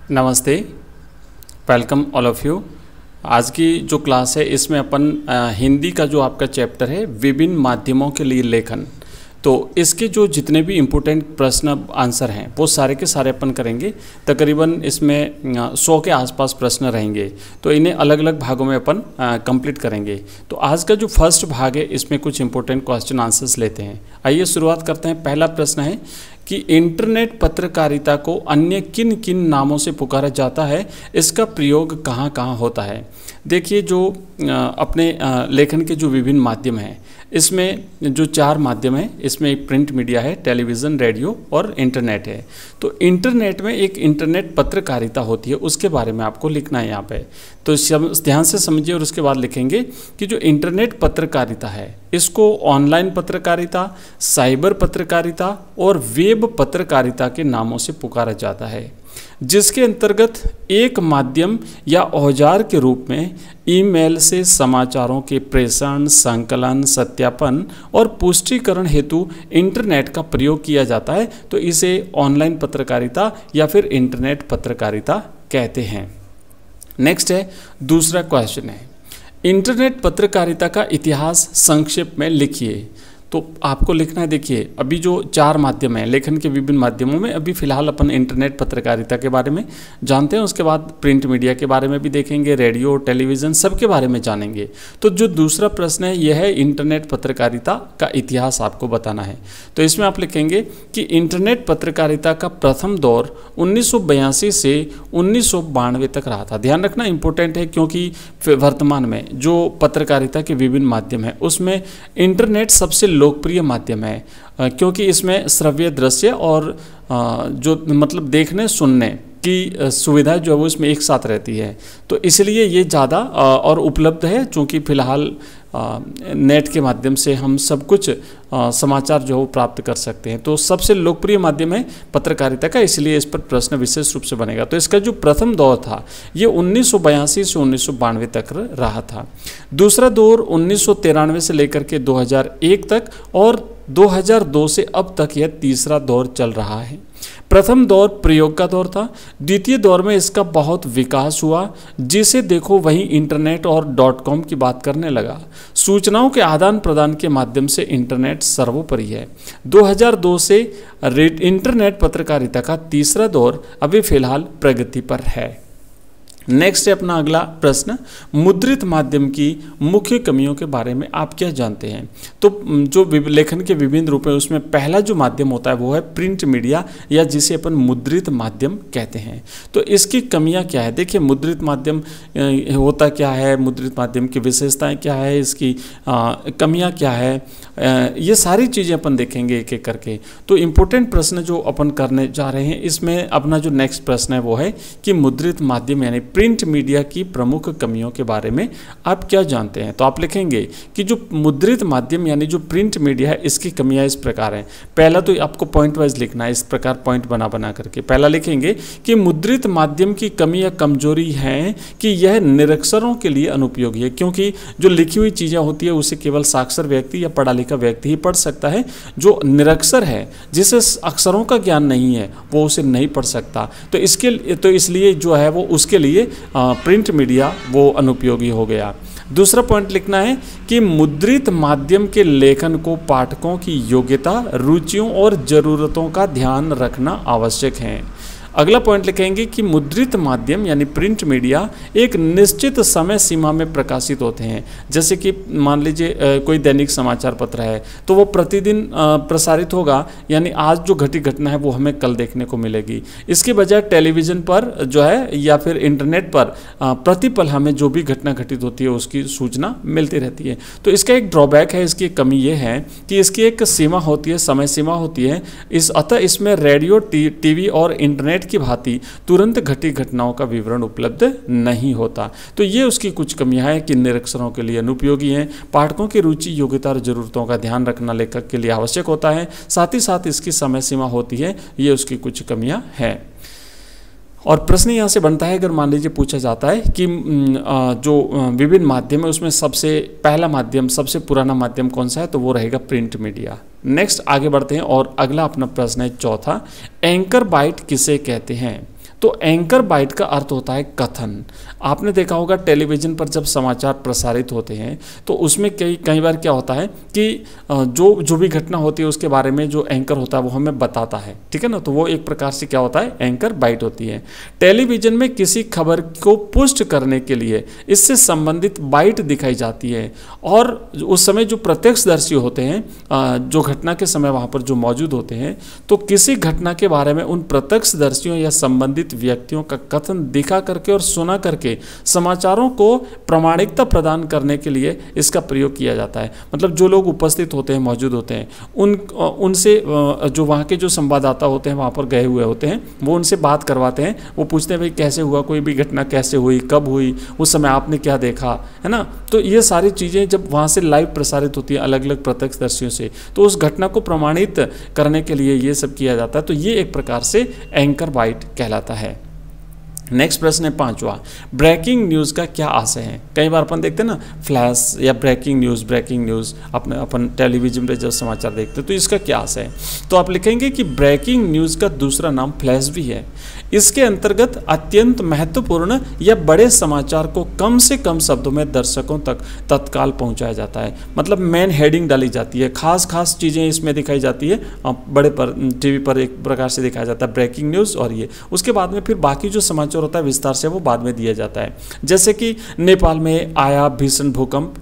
नमस्ते, welcome all of you. आज की जो क्लास है इसमें अपन हिंदी का जो आपका चैप्टर है विभिन्न माध्यमों के लिए लेखन, तो इसके जो जितने भी इम्पोर्टेंट प्रश्न आंसर हैं वो सारे के सारे अपन करेंगे। तकरीबन इसमें 100 के आसपास प्रश्न रहेंगे, तो इन्हें अलग अलग भागों में अपन कंप्लीट करेंगे। तो आज का जो फर्स्ट भाग है इसमें कुछ इम्पोर्टेंट क्वेश्चन आंसर्स लेते हैं। आइए शुरुआत करते हैं। पहला प्रश्न है कि इंटरनेट पत्रकारिता को अन्य किन किन नामों से पुकारा जाता है, इसका प्रयोग कहाँ कहाँ होता है। देखिए, जो अपने लेखन के जो विभिन्न माध्यम हैं इसमें जो 4 माध्यम हैं, इसमें प्रिंट मीडिया है, टेलीविज़न, रेडियो और इंटरनेट है। तो इंटरनेट में एक इंटरनेट पत्रकारिता होती है, उसके बारे में आपको लिखना है यहाँ पे। तो ध्यान से समझिए और उसके बाद लिखेंगे कि जो इंटरनेट पत्रकारिता है इसको ऑनलाइन पत्रकारिता, साइबर पत्रकारिता और वेब पत्रकारिता के नामों से पुकारा जाता है, जिसके अंतर्गत एक माध्यम या औजार के रूप में ईमेल से समाचारों के प्रेषण, संकलन, सत्यापन और पुष्टिकरण हेतु इंटरनेट का प्रयोग किया जाता है। तो इसे ऑनलाइन पत्रकारिता या फिर इंटरनेट पत्रकारिता कहते हैं। नेक्स्ट है, दूसरा क्वेश्चन है, इंटरनेट पत्रकारिता का इतिहास संक्षेप में लिखिए। तो आपको लिखना है, देखिए अभी जो 4 माध्यम हैं लेखन के विभिन्न माध्यमों में, अभी फिलहाल अपन इंटरनेट पत्रकारिता के बारे में जानते हैं, उसके बाद प्रिंट मीडिया के बारे में भी देखेंगे, रेडियो, टेलीविज़न, सब के बारे में जानेंगे। तो जो दूसरा प्रश्न है यह है इंटरनेट पत्रकारिता का इतिहास आपको बताना है। तो इसमें आप लिखेंगे कि इंटरनेट पत्रकारिता का प्रथम दौर 1982 से 1992 तक रहा था। ध्यान रखना इंपॉर्टेंट है, क्योंकि वर्तमान में जो पत्रकारिता के विभिन्न माध्यम हैं उसमें इंटरनेट सबसे लोकप्रिय माध्यम है, क्योंकि इसमें श्रव्य, दृश्य और जो मतलब देखने सुनने की सुविधा जो है वो इसमें एक साथ रहती है। तो इसलिए ये ज़्यादा और उपलब्ध है, चूँकि फिलहाल नेट के माध्यम से हम सब कुछ समाचार जो है वो प्राप्त कर सकते हैं। तो सबसे लोकप्रिय माध्यम है पत्रकारिता का, इसलिए इस पर प्रश्न विशेष रूप से बनेगा। तो इसका जो प्रथम दौर था ये 1982 से 1992 तक रहा था। दूसरा दौर 1993 से लेकर के 2001 तक और 2002 से अब तक यह तीसरा दौर चल रहा है। प्रथम दौर प्रयोग का दौर था। द्वितीय दौर में इसका बहुत विकास हुआ, जिसे देखो वहीं इंटरनेट और .com की बात करने लगा। सूचनाओं के आदान प्रदान के माध्यम से इंटरनेट सर्वोपरि है। 2002 से इंटरनेट पत्रकारिता का तीसरा दौर अभी फिलहाल प्रगति पर है। नेक्स्ट है अपना अगला प्रश्न, मुद्रित माध्यम की मुख्य कमियों के बारे में आप क्या जानते हैं। तो जो लेखन के विभिन्न रूप हैं उसमें पहला जो माध्यम होता है वो है प्रिंट मीडिया, या जिसे अपन मुद्रित माध्यम कहते हैं। तो इसकी कमियां क्या है, देखिए मुद्रित माध्यम होता क्या है, मुद्रित माध्यम की विशेषताएं क्या है, इसकी कमियां क्या है, ये सारी चीज़ें अपन देखेंगे एक एक करके। तो इम्पोर्टेंट प्रश्न जो अपन करने जा रहे हैं इसमें अपना जो नेक्स्ट प्रश्न है वो है कि मुद्रित माध्यम यानी प्रिंट मीडिया की प्रमुख कमियों के बारे में आप क्या जानते हैं। तो आप लिखेंगे कि जो मुद्रित माध्यम यानी जो प्रिंट मीडिया है इसकी कमियां इस प्रकार हैं। पहला तो आपको पॉइंट वाइज लिखना है, इस प्रकार पॉइंट बना बना करके। पहला लिखेंगे कि मुद्रित माध्यम की कमी या कमजोरी है कि यह निरक्षरों के लिए अनुपयोगी है, क्योंकि जो लिखी हुई चीज़ें होती है उसे केवल साक्षर व्यक्ति या पढ़ा लिखा व्यक्ति ही पढ़ सकता है। जो निरक्षर है, जिसे अक्षरों का ज्ञान नहीं है, वो उसे नहीं पढ़ सकता। तो इसलिए जो है वो उसके लिए प्रिंट मीडिया वो अनुपयोगी हो गया। दूसरा पॉइंट लिखना है कि मुद्रित माध्यम के लेखन को पाठकों की योग्यता, रुचियों और ज़रूरतों का ध्यान रखना आवश्यक है। अगला पॉइंट लिखेंगे कि मुद्रित माध्यम यानी प्रिंट मीडिया एक निश्चित समय सीमा में प्रकाशित होते हैं। जैसे कि मान लीजिए कोई दैनिक समाचार पत्र है तो वो प्रतिदिन प्रसारित होगा, यानी आज जो घटी घटना है वो हमें कल देखने को मिलेगी। इसके बजाय टेलीविज़न पर जो है या फिर इंटरनेट पर प्रतिपल हमें जो भी घटना घटित होती है उसकी सूचना मिलती रहती है। तो इसका एक ड्रॉबैक है, इसकी कमी ये है कि इसकी एक सीमा होती है, समय सीमा होती है। अतः इसमें रेडियो, टीवी और इंटरनेट की भांति तुरंत घटी घटनाओं का विवरण उपलब्ध नहीं होता। तो ये उसकी कुछ कमियां हैं कि निरक्षरों के लिए अनुपयोगी हैं। पाठकों की रुचि, योग्यता और जरूरतों का ध्यान रखना लेखक के लिए आवश्यक होता है। साथ ही साथ इसकी समय सीमा होती है, ये उसकी कुछ कमियां हैं। और प्रश्न यहाँ से बनता है, अगर मान लीजिए पूछा जाता है कि जो विभिन्न माध्यम है उसमें सबसे पहला माध्यम, सबसे पुराना माध्यम कौन सा है, तो वो रहेगा प्रिंट मीडिया। नेक्स्ट आगे बढ़ते हैं और अगला अपना प्रश्न है चौथा, एंकर बाइट किसे कहते हैं। तो एंकर बाइट का अर्थ होता है कथन। आपने देखा होगा टेलीविज़न पर जब समाचार प्रसारित होते हैं तो उसमें कई बार क्या होता है कि जो भी घटना होती है उसके बारे में जो एंकर होता है वो हमें बताता है, ठीक है ना। तो वो एक प्रकार से क्या होता है, एंकर बाइट होती है। टेलीविज़न में किसी खबर को पुष्ट करने के लिए इससे संबंधित बाइट दिखाई जाती है, और उस समय जो प्रत्यक्षदर्शी होते हैं, जो घटना के समय वहाँ पर जो मौजूद होते हैं, तो किसी घटना के बारे में उन प्रत्यक्षदर्शियों या संबंधित व्यक्तियों का कथन दिखा करके और सुना करके समाचारों को प्रामाणिकता प्रदान करने के लिए इसका प्रयोग किया जाता है। मतलब जो लोग उपस्थित होते हैं, मौजूद होते हैं, उनसे जो वहाँ के जो संवाददाता होते हैं, वहाँ पर गए हुए होते हैं, वो उनसे बात करवाते हैं। वो पूछते हैं भाई कैसे हुआ, कोई भी घटना कैसे हुई, कब हुई, उस समय आपने क्या देखा, है ना। तो ये सारी चीज़ें जब वहाँ से लाइव प्रसारित होती है अलग अलग प्रत्यक्षदर्शियों से, तो उस घटना को प्रमाणित करने के लिए ये सब किया जाता है। तो ये एक प्रकार से एंकर बाइट कहलाता है। नेक्स्ट प्रश्न है 5वां, ब्रेकिंग न्यूज़ का क्या आशय है। कई बार अपन देखते हैं ना फ्लैश या ब्रेकिंग न्यूज़ अपन टेलीविजन पे जब समाचार देखते हैं तो इसका क्या आशय है। तो आप लिखेंगे कि ब्रेकिंग न्यूज़ का दूसरा नाम फ्लैश भी है। इसके अंतर्गत अत्यंत महत्वपूर्ण या बड़े समाचार को कम से कम शब्दों में दर्शकों तक तत्काल पहुंचाया जाता है। मतलब मेन हेडिंग डाली जाती है, खास चीज़ें इसमें दिखाई जाती है, बड़े पर टीवी पर एक प्रकार से दिखाया जाता है ब्रेकिंग न्यूज़, और ये उसके बाद में फिर बाकी जो समाचार होता है विस्तार से वो बाद में दिया जाता है। जैसे कि नेपाल में आया भीषण भूकंप,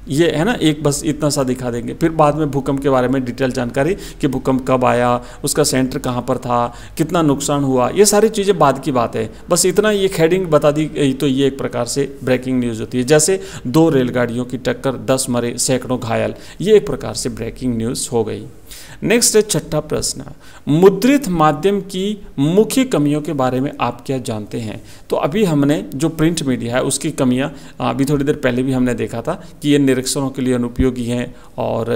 ये है ना, एक बस इतना सा दिखा देंगे। फिर बाद में भूकंप के बारे में डिटेल जानकारी कि भूकंप कब आया, उसका सेंटर कहाँ पर था, कितना नुकसान हुआ, ये सारी चीज़ें बाद की बात है। बस इतना ये हेडिंग बता दी गई तो ये एक प्रकार से ब्रेकिंग न्यूज़ होती है। जैसे 2 रेलगाड़ियों की टक्कर, 10 मरे, सैकड़ों घायल, ये एक प्रकार से ब्रेकिंग न्यूज़ हो गई। नेक्स्ट है 6ठा प्रश्न, मुद्रित माध्यम की मुख्य कमियों के बारे में आप क्या जानते हैं। तो अभी हमने जो प्रिंट मीडिया है उसकी कमियां अभी थोड़ी देर पहले भी हमने देखा था कि ये निरीक्षणों के लिए अनुपयोगी हैं और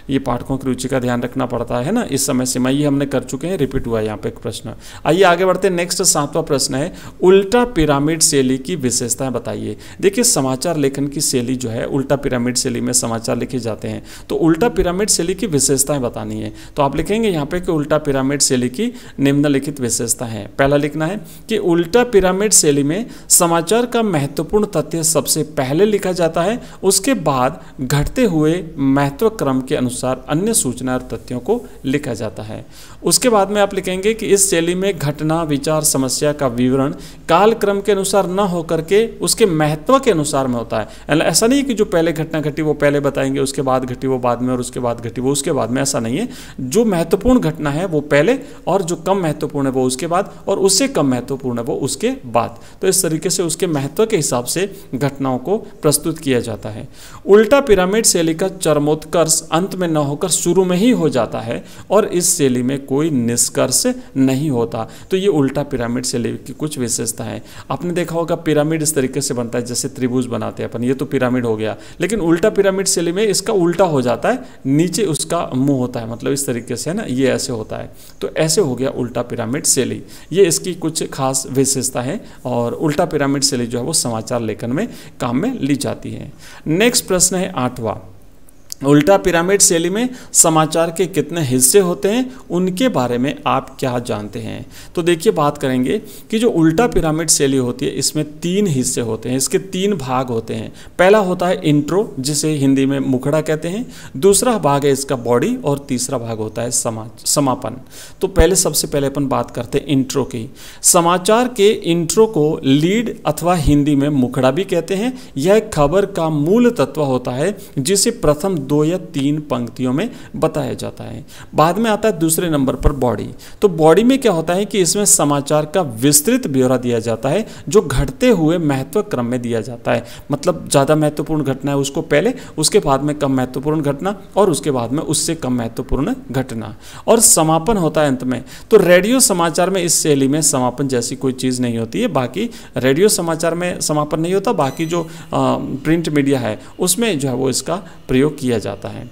ये पाठकों की रुचि का ध्यान रखना पड़ता है ना, इस समय सीमा ये हमने कर चुके हैं, रिपीट हुआ है यहाँ पे एक प्रश्न। आइए आगे बढ़ते हैं। नेक्स्ट 7वां प्रश्न है, उल्टा पिरामिड शैली की विशेषताएं बताइए। देखिए समाचार लेखन की शैली जो है उल्टा पिरामिड शैली में समाचार लिखे जाते हैं, तो उल्टा पिरामिड शैली की विशेषताएं बतानी है। तो आप लिखेंगे यहाँ पे कि उल्टा पिरामिड शैली की निम्नलिखित विशेषता है। पहला लिखना है कि उल्टा पिरामिड शैली में समाचार का महत्वपूर्ण तथ्य सबसे पहले लिखा जाता है, उसके बाद घटते हुए महत्व क्रम के अनुसार अन्य सूचना और तथ्यों को लिखा जाता है। उसके बाद में आप लिखेंगे कि इस शैली में घटना, विचार, समस्या का विवरण कालक्रम के अनुसार न होकर के उसके महत्व के अनुसार में होता है। ऐसा नहीं है कि जो पहले घटना घटी वो पहले बताएंगे, उसके बाद घटी वो बाद में, और उसके बाद घटी वो उसके बाद में, ऐसा नहीं है। जो महत्वपूर्ण घटना है वो पहले, और जो कम महत्वपूर्ण है वो उसके बाद, और उससे कम महत्वपूर्ण है वो उसके बाद। तो इस तरीके से उसके महत्व के हिसाब से घटनाओं को प्रस्तुत किया जाता है। उल्टा पिरामिड शैली का चरमोत्कर्ष अंत में न होकर शुरू में ही हो जाता है, और इस शैली में कोई निष्कर्ष नहीं होता। तो ये उल्टा पिरामिड शैली की कुछ विशेषता है। आपने देखा होगा पिरामिड इस तरीके से बनता है, जैसे त्रिभुज बनाते हैं अपन, ये तो पिरामिड हो गया, लेकिन उल्टा पिरामिड शैली में इसका उल्टा हो जाता है, नीचे उसका मुंह होता है, मतलब इस तरीके से है ना, ये ऐसे होता है। तो ऐसे हो गया उल्टा पिरामिड शैली, ये इसकी कुछ खास विशेषता है, और उल्टा पिरामिड शैली जो है वो समाचार लेखन में काम में ली जाती है। नेक्स्ट प्रश्न है 8वां, उल्टा पिरामिड शैली में समाचार के कितने हिस्से होते हैं, उनके बारे में आप क्या जानते हैं। तो देखिए बात करेंगे कि जो उल्टा पिरामिड शैली होती है इसमें 3 हिस्से होते हैं, इसके 3 भाग होते हैं। पहला होता है इंट्रो, जिसे हिंदी में मुखड़ा कहते हैं, दूसरा भाग है इसका बॉडी, और तीसरा भाग होता है समापन। तो पहले सबसे पहले अपन बात करते हैं इंट्रो की। समाचार के इंट्रो को लीड अथवा हिंदी में मुखड़ा भी कहते हैं। यह खबर का मूल तत्व होता है जिसे प्रथम 2 या 3 पंक्तियों में बताया जाता है। बाद में आता है दूसरे नंबर पर बॉडी। तो बॉडी में क्या होता है कि इसमें समाचार का विस्तृत ब्यौरा दिया जाता है, जो घटते हुए महत्व क्रम में दिया जाता है। मतलब ज़्यादा महत्वपूर्ण घटना है उसको पहले, उसके बाद में कम महत्वपूर्ण घटना, और उसके बाद में उससे कम महत्वपूर्ण घटना, और समापन होता है अंत में। तो रेडियो समाचार में इस शैली में समापन जैसी कोई चीज़ नहीं होती है। बाकी रेडियो समाचार में समापन नहीं होता, बाकी जो प्रिंट मीडिया है उसमें जो है वो इसका प्रयोग किया जाता है।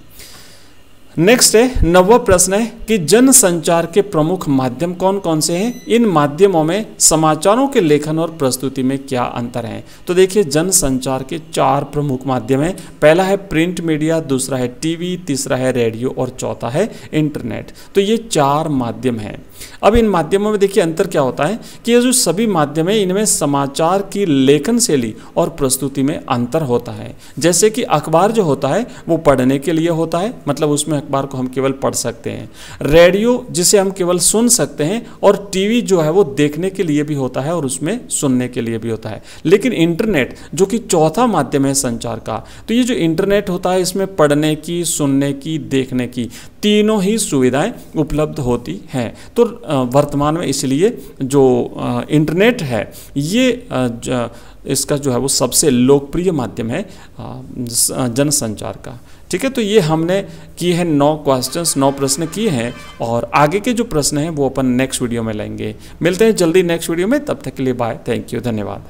नेक्स्ट है 9वां प्रश्न है कि जन संचार के प्रमुख माध्यम कौन कौन से हैं, इन माध्यमों में समाचारों के लेखन और प्रस्तुति में क्या अंतर है। तो देखिए जन संचार के 4 प्रमुख माध्यम हैं। पहला है प्रिंट मीडिया, दूसरा है टीवी, तीसरा है रेडियो और चौथा है इंटरनेट। तो ये 4 माध्यम हैं। अब इन माध्यमों में देखिए अंतर क्या होता है कि ये जो सभी माध्यम है इनमें समाचार की लेखन शैली और प्रस्तुति में अंतर होता है। जैसे कि अखबार जो होता है वो पढ़ने के लिए होता है, मतलब उसमें अखबार को हम केवल पढ़ सकते हैं। रेडियो जिसे हम केवल सुन सकते हैं, और टीवी जो है वो देखने के लिए भी होता है और उसमें सुनने के लिए भी होता है। लेकिन इंटरनेट जो कि चौथा माध्यम है संचार का, तो ये जो इंटरनेट होता है इसमें पढ़ने की, सुनने की, देखने की तीनों ही सुविधाएं उपलब्ध होती हैं। तो वर्तमान में इसलिए जो इंटरनेट है ये इसका जो है वो सबसे लोकप्रिय माध्यम है जनसंचार का। ठीक है, तो ये हमने किए हैं 9 क्वेश्चंस, 9 प्रश्न किए हैं, और आगे के जो प्रश्न हैं वो अपन नेक्स्ट वीडियो में लेंगे। मिलते हैं जल्दी नेक्स्ट वीडियो में, तब तक के लिए बाय, थैंक यू, धन्यवाद।